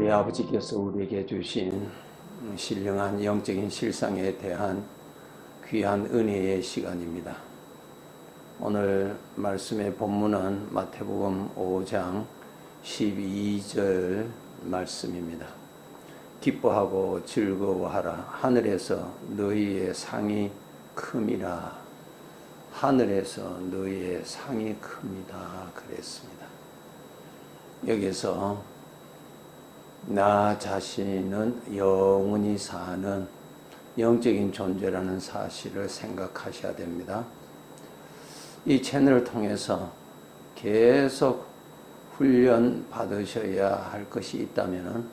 우리 아버지께서 우리에게 주신 신령한 영적인 실상에 대한 귀한 은혜의 시간입니다. 오늘 말씀의 본문은 마태복음 5장 12절 말씀입니다. 기뻐하고 즐거워하라. 하늘에서 너희의 상이 큼이라. 하늘에서 너희의 상이 큽니다. 그랬습니다. 여기서 나 자신은 영원히 사는 영적인 존재라는 사실을 생각하셔야 됩니다. 이 채널을 통해서 계속 훈련 받으셔야 할 것이 있다면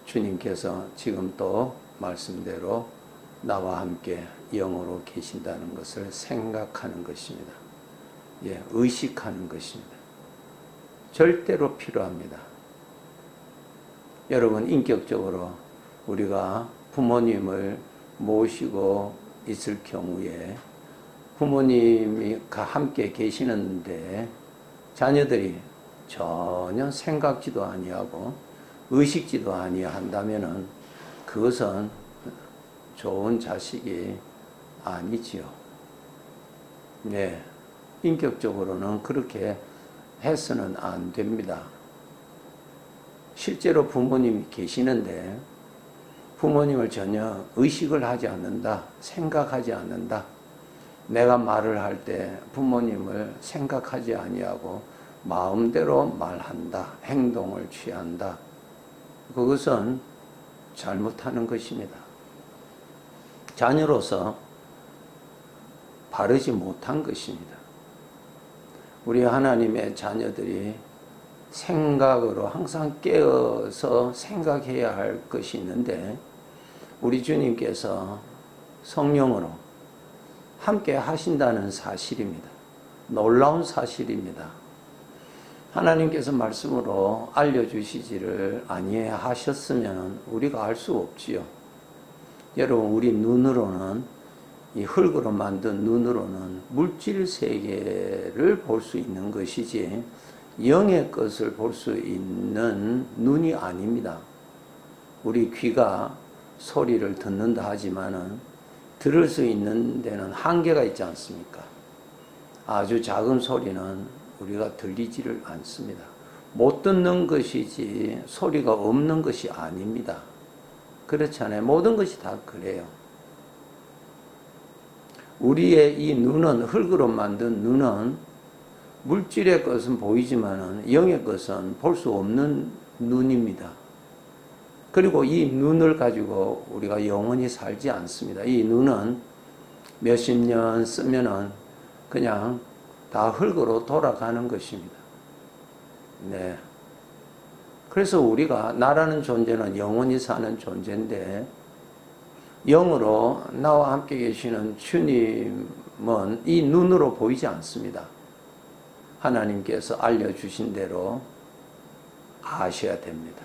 주님께서 지금 또 말씀대로 나와 함께 영으로 계신다는 것을 생각하는 것입니다. 의식하는 것입니다. 절대로 필요합니다. 여러분, 인격적으로 우리가 부모님을 모시고 있을 경우에 부모님이 함께 계시는데 자녀들이 전혀 생각지도 아니하고 의식지도 아니한다면 그것은 좋은 자식이 아니지요. 인격적으로는 그렇게 해서는 안 됩니다. 실제로 부모님이 계시는데 부모님을 전혀 의식을 하지 않는다, 생각하지 않는다. 내가 말을 할 때 부모님을 생각하지 아니하고 마음대로 말한다, 행동을 취한다. 그것은 잘못하는 것입니다. 자녀로서 바르지 못한 것입니다. 우리 하나님의 자녀들이 생각으로 항상 깨어서 생각해야 할 것이 있는데 우리 주님께서 성령으로 함께 하신다는 사실입니다. 놀라운 사실입니다. 하나님께서 말씀으로 알려주시지를 아니하셨으면 우리가 알 수 없지요. 여러분, 우리 눈으로는, 이 흙으로 만든 눈으로는 물질 세계를 볼 수 있는 것이지 영의 것을 볼 수 있는 눈이 아닙니다. 우리 귀가 소리를 듣는다 하지만은 들을 수 있는 데는 한계가 있지 않습니까? 아주 작은 소리는 우리가 들리지를 않습니다. 못 듣는 것이지 소리가 없는 것이 아닙니다. 그렇잖아요. 모든 것이 다 그래요. 우리의 이 눈은, 흙으로 만든 눈은 물질의 것은 보이지만 영의 것은 볼 수 없는 눈입니다. 그리고 이 눈을 가지고 우리가 영원히 살지 않습니다. 이 눈은 몇십 년 쓰면은 그냥 다 흙으로 돌아가는 것입니다. 그래서 우리가, 나라는 존재는 영원히 사는 존재인데 영으로 나와 함께 계시는 주님은 이 눈으로 보이지 않습니다. 하나님께서 알려주신 대로 아셔야 됩니다.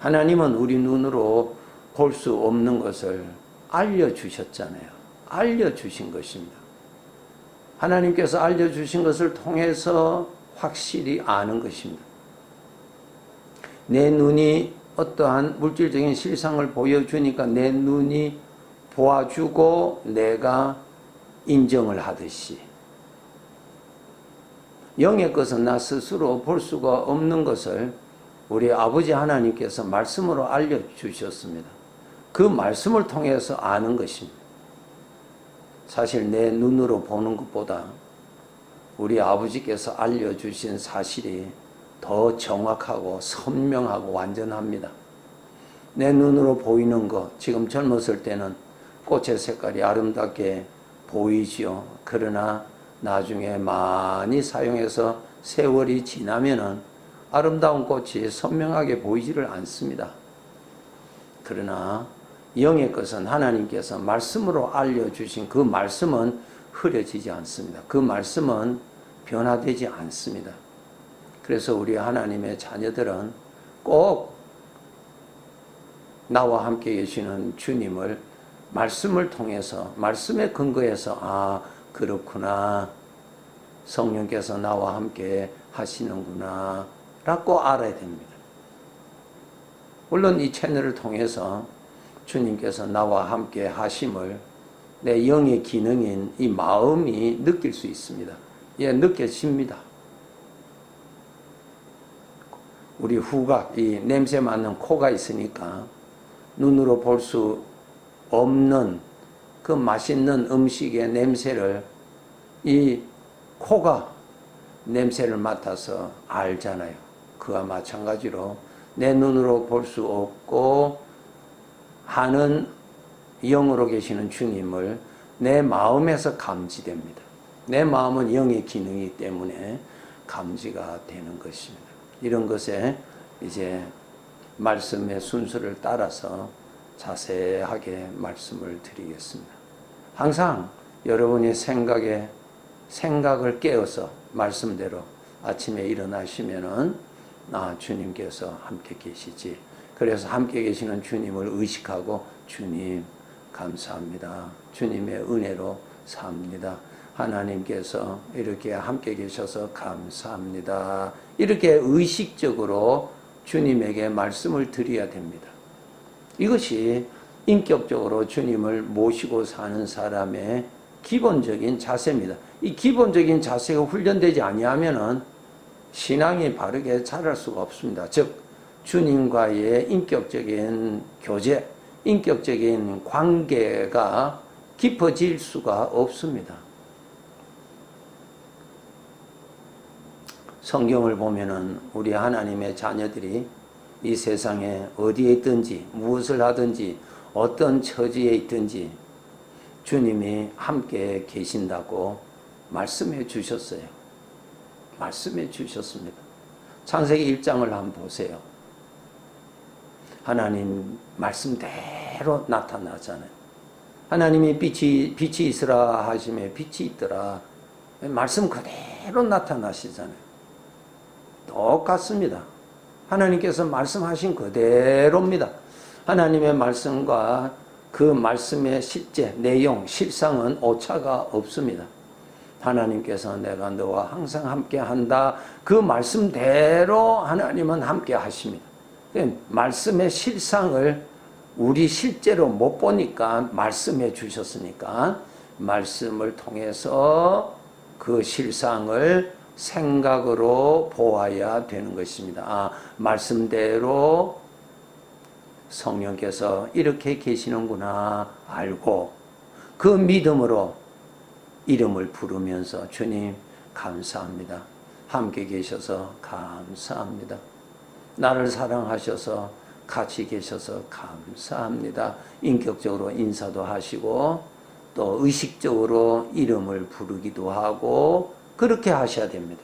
하나님은 우리 눈으로 볼 수 없는 것을 알려주셨잖아요. 알려주신 것입니다. 하나님께서 알려주신 것을 통해서 확실히 아는 것입니다. 내 눈이 어떠한 물질적인 실상을 보여주니까 내 눈이 보아주고 내가 인정을 하듯이 영의 것은 나 스스로 볼 수가 없는 것을 우리 아버지 하나님께서 말씀으로 알려주셨습니다. 그 말씀을 통해서 아는 것입니다. 사실 내 눈으로 보는 것보다 우리 아버지께서 알려주신 사실이 더 정확하고 선명하고 완전합니다. 내 눈으로 보이는 것, 지금 젊었을 때는 꽃의 색깔이 아름답게 보이지요. 그러나 나중에 많이 사용해서 세월이 지나면은 아름다운 꽃이 선명하게 보이지를 않습니다. 그러나 영의 것은 하나님께서 말씀으로 알려주신 그 말씀은 흐려지지 않습니다. 그 말씀은 변화되지 않습니다. 그래서 우리 하나님의 자녀들은 꼭 나와 함께 계시는 주님을 말씀을 통해서, 말씀에 근거해서 그렇구나, 성령께서 나와 함께 하시는구나 라고 알아야 됩니다. 물론 이 채널을 통해서 주님께서 나와 함께 하심을 내 영의 기능인 이 마음이 느낄 수 있습니다. 예, 느껴집니다. 우리 후각, 이 냄새 맡는 코가 있으니까 눈으로 볼 수 없는 그 맛있는 음식의 냄새를 이 코가 냄새를 맡아서 알잖아요. 그와 마찬가지로 내 눈으로 볼 수 없고 하는 영으로 계시는 주님을 내 마음에서 감지됩니다. 내 마음은 영의 기능이기 때문에 감지가 되는 것입니다. 이런 것에 이제 말씀의 순서를 따라서 자세하게 말씀을 드리겠습니다. 항상 여러분이 생각을 깨어서 말씀대로 아침에 일어나시면은 주님께서 함께 계시지. 그래서 함께 계시는 주님을 의식하고 주님 감사합니다. 주님의 은혜로 삽니다. 하나님께서 이렇게 함께 계셔서 감사합니다. 이렇게 의식적으로 주님에게 말씀을 드려야 됩니다. 이것이 인격적으로 주님을 모시고 사는 사람의 기본적인 자세입니다. 이 기본적인 자세가 훈련되지 아니하면은 신앙이 바르게 자랄 수가 없습니다. 즉 주님과의 인격적인 교제, 인격적인 관계가 깊어질 수가 없습니다. 성경을 보면은 우리 하나님의 자녀들이 이 세상에 어디에 있든지 무엇을 하든지 어떤 처지에 있든지 주님이 함께 계신다고 말씀해 주셨어요. 말씀해 주셨습니다. 창세기 1장을 한번 보세요. 하나님 말씀대로 나타나잖아요. 하나님이 빛이 있으라 하심에 빛이 있더라. 말씀 그대로 나타나시잖아요. 똑같습니다. 하나님께서 말씀하신 그대로입니다. 하나님의 말씀과 그 말씀의 실제, 내용, 실상은 오차가 없습니다. 하나님께서 내가 너와 항상 함께 한다. 그 말씀대로 하나님은 함께 하십니다. 말씀의 실상을 우리 실제로 못 보니까 말씀해 주셨으니까 말씀을 통해서 그 실상을 생각으로 보아야 되는 것입니다. 말씀대로 성령께서 이렇게 계시는구나 알고 그 믿음으로 이름을 부르면서 주님 감사합니다. 함께 계셔서 감사합니다. 나를 사랑하셔서 같이 계셔서 감사합니다. 인격적으로 인사도 하시고 또 의식적으로 이름을 부르기도 하고 그렇게 하셔야 됩니다.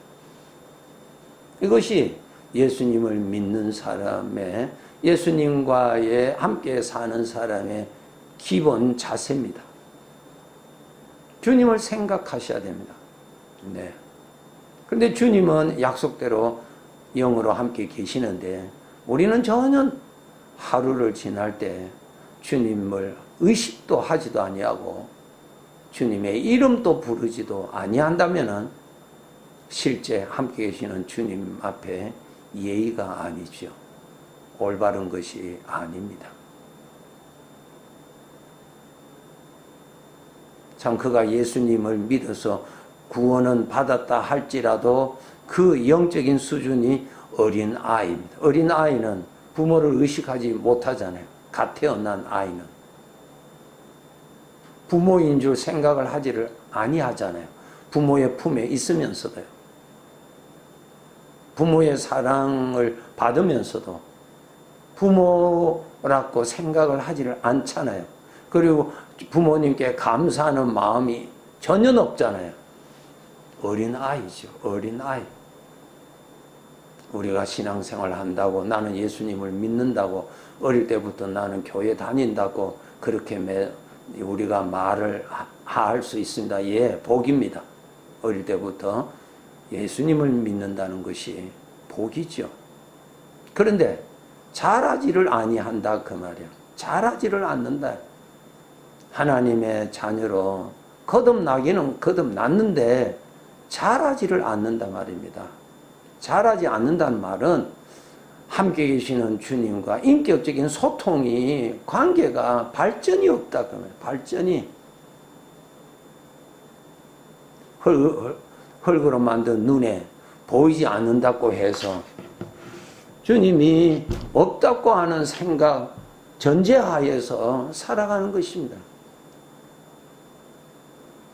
이것이 예수님을 믿는 사람의 예수님과의 함께 사는 사람의 기본 자세입니다. 주님을 생각하셔야 됩니다. 네. 그런데 주님은 약속대로 영으로 함께 계시는데 우리는 전혀 하루를 지날 때 주님을 의식도 하지도 아니하고 주님의 이름도 부르지도 아니한다면은 실제 함께 계시는 주님 앞에 예의가 아니죠. 올바른 것이 아닙니다. 참 그가 예수님을 믿어서 구원은 받았다 할지라도 그 영적인 수준이 어린 아이입니다. 어린 아이는 부모를 의식하지 못하잖아요. 갓 태어난 아이는. 부모인 줄 생각을 하지를 아니하잖아요. 부모의 품에 있으면서도요. 부모의 사랑을 받으면서도 부모라고 생각을 하지를 않잖아요. 그리고 부모님께 감사하는 마음이 전혀 없잖아요. 어린 아이죠. 어린 아이. 우리가 신앙생활 한다고 나는 예수님을 믿는다고 어릴 때부터 나는 교회 다닌다고 그렇게 우리가 말을 할 수 있습니다. 예, 복입니다. 어릴 때부터 예수님을 믿는다는 것이 복이죠. 그런데 잘하지를 아니한다 그 말이야. 잘하지를 않는다. 하나님의 자녀로 거듭나기는 거듭났는데 잘하지를 않는다 말입니다. 잘하지 않는다는 말은 함께 계시는 주님과 인격적인 소통이, 관계가 발전이 없다. 그러면 발전이 흙으로 만든 눈에 보이지 않는다고 해서 주님이 없다고 하는 생각 전제하에서 살아가는 것입니다.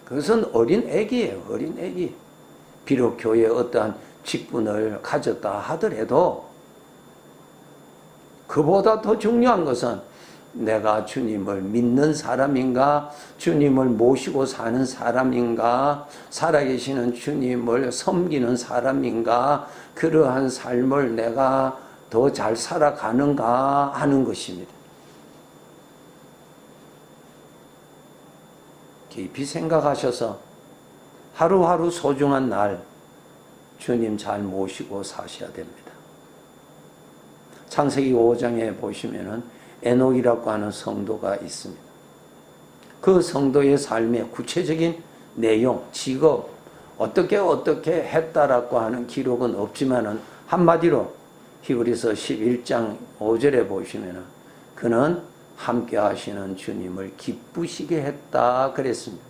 그것은 어린 애기예요. 어린 애기. 비록 교회에 어떠한 직분을 가졌다 하더라도 그보다 더 중요한 것은 내가 주님을 믿는 사람인가, 주님을 모시고 사는 사람인가, 살아계시는 주님을 섬기는 사람인가, 그러한 삶을 내가 더 잘 살아가는가 하는 것입니다. 깊이 생각하셔서 하루하루 소중한 날 주님 잘 모시고 사셔야 됩니다. 창세기 5장에 보시면은 에녹이라고 하는 성도가 있습니다. 그 성도의 삶의 구체적인 내용, 직업, 어떻게 했다라고 하는 기록은 없지만은 한마디로 히브리서 11장 5절에 보시면은 그는 함께 하시는 주님을 기쁘시게 했다 그랬습니다.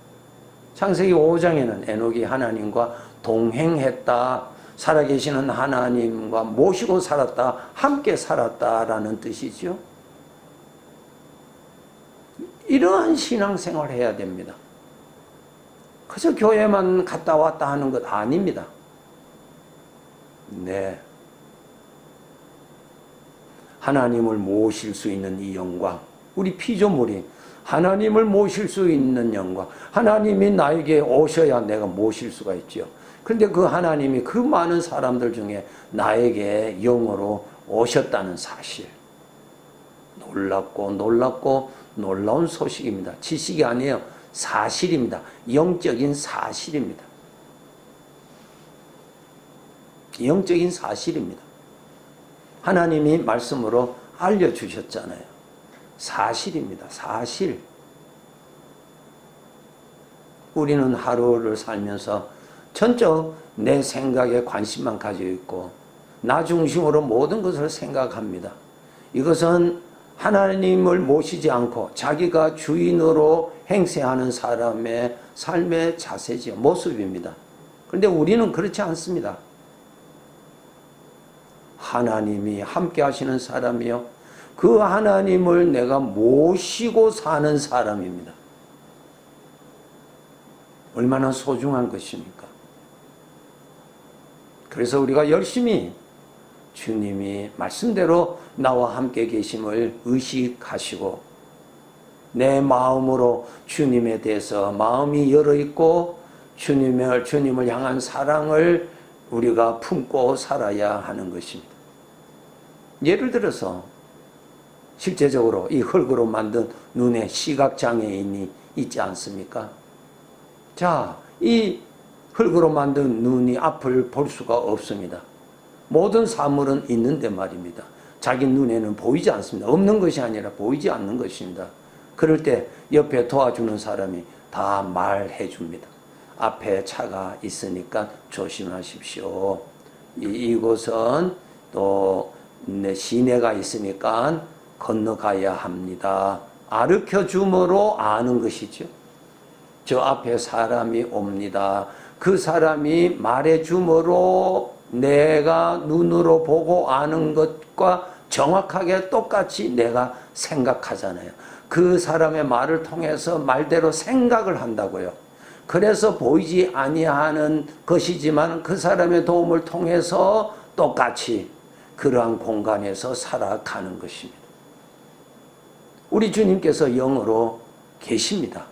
창세기 5장에는 에녹이 하나님과 동행했다, 살아계시는 하나님과 모시고 살았다, 함께 살았다라는 뜻이죠. 이러한 신앙생활을 해야 됩니다. 그저 교회만 갔다 왔다 하는 것 아닙니다. 네. 하나님을 모실 수 있는 이 영광, 우리 피조물이 하나님을 모실 수 있는 영광, 하나님이 나에게 오셔야 내가 모실 수가 있죠. 그런데 그 하나님이 그 많은 사람들 중에 나에게 영으로 오셨다는 사실, 놀랍고 놀라운 소식입니다. 지식이 아니에요. 사실입니다. 영적인 사실입니다. 영적인 사실입니다. 하나님이 말씀으로 알려주셨잖아요. 사실입니다. 사실. 우리는 하루를 살면서 전적 내 생각에 관심만 가지고 있고 나 중심으로 모든 것을 생각합니다. 이것은 하나님을 모시지 않고 자기가 주인으로 행세하는 사람의 삶의 자세죠. 모습입니다. 그런데 우리는 그렇지 않습니다. 하나님이 함께 하시는 사람이요, 그 하나님을 내가 모시고 사는 사람입니다. 얼마나 소중한 것입니까? 그래서 우리가 열심히 주님이 말씀대로 나와 함께 계심을 의식하시고 내 마음으로 주님에 대해서 마음이 열어있고 주님을 향한 사랑을 우리가 품고 살아야 하는 것입니다. 예를 들어서 실제적으로 이 흙으로 만든 눈에 시각장애인이 있지 않습니까? 자, 이 흙으로 만든 눈이 앞을 볼 수가 없습니다. 모든 사물은 있는데 말입니다. 자기 눈에는 보이지 않습니다. 없는 것이 아니라 보이지 않는 것입니다. 그럴 때 옆에 도와주는 사람이 다 말해 줍니다. 앞에 차가 있으니까 조심하십시오. 이곳은 또 시내가 있으니까 건너가야 합니다. 가르쳐 줌으로 아는 것이죠. 저 앞에 사람이 옵니다. 그 사람이 말해 줌으로 내가 눈으로 보고 아는 것과 정확하게 똑같이 내가 생각하잖아요. 그 사람의 말을 통해서 말대로 생각을 한다고요. 그래서 보이지 아니하는 것이지만 그 사람의 도움을 통해서 똑같이 그러한 공간에서 살아가는 것입니다. 우리 주님께서 영으로 계십니다.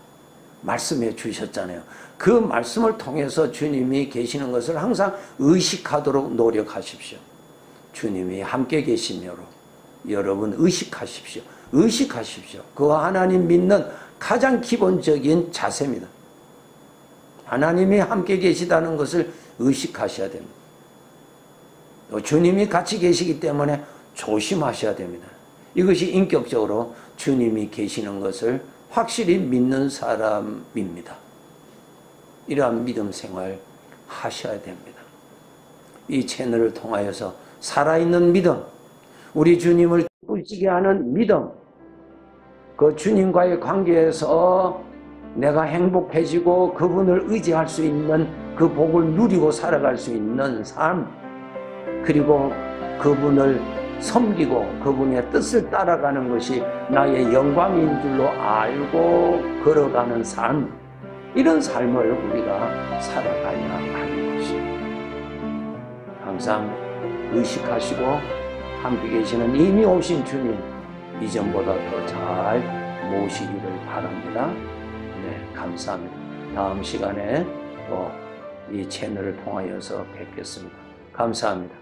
말씀해 주셨잖아요. 그 말씀을 통해서 주님이 계시는 것을 항상 의식하도록 노력하십시오. 주님이 함께 계시므로 여러분 의식하십시오. 의식하십시오. 그 하나님 믿는 가장 기본적인 자세입니다. 하나님이 함께 계시다는 것을 의식하셔야 됩니다. 주님이 같이 계시기 때문에 조심하셔야 됩니다. 이것이 인격적으로 주님이 계시는 것을 확실히 믿는 사람입니다. 이러한 믿음 생활 하셔야 됩니다. 이 채널을 통하여서 살아있는 믿음, 우리 주님을 기쁘시게 하는 믿음, 그 주님과의 관계에서 내가 행복해지고 그분을 의지할 수 있는 그 복을 누리고 살아갈 수 있는 삶, 그리고 그분을 섬기고 그분의 뜻을 따라가는 것이 나의 영광인 줄로 알고 걸어가는 삶, 이런 삶을 우리가 살아가야 하는 것입니다. 항상 의식하시고 함께 계시는 이미 오신 주님, 이전보다 더 잘 모시기를 바랍니다. 네, 감사합니다. 다음 시간에 또 이 채널을 통하여서 뵙겠습니다. 감사합니다.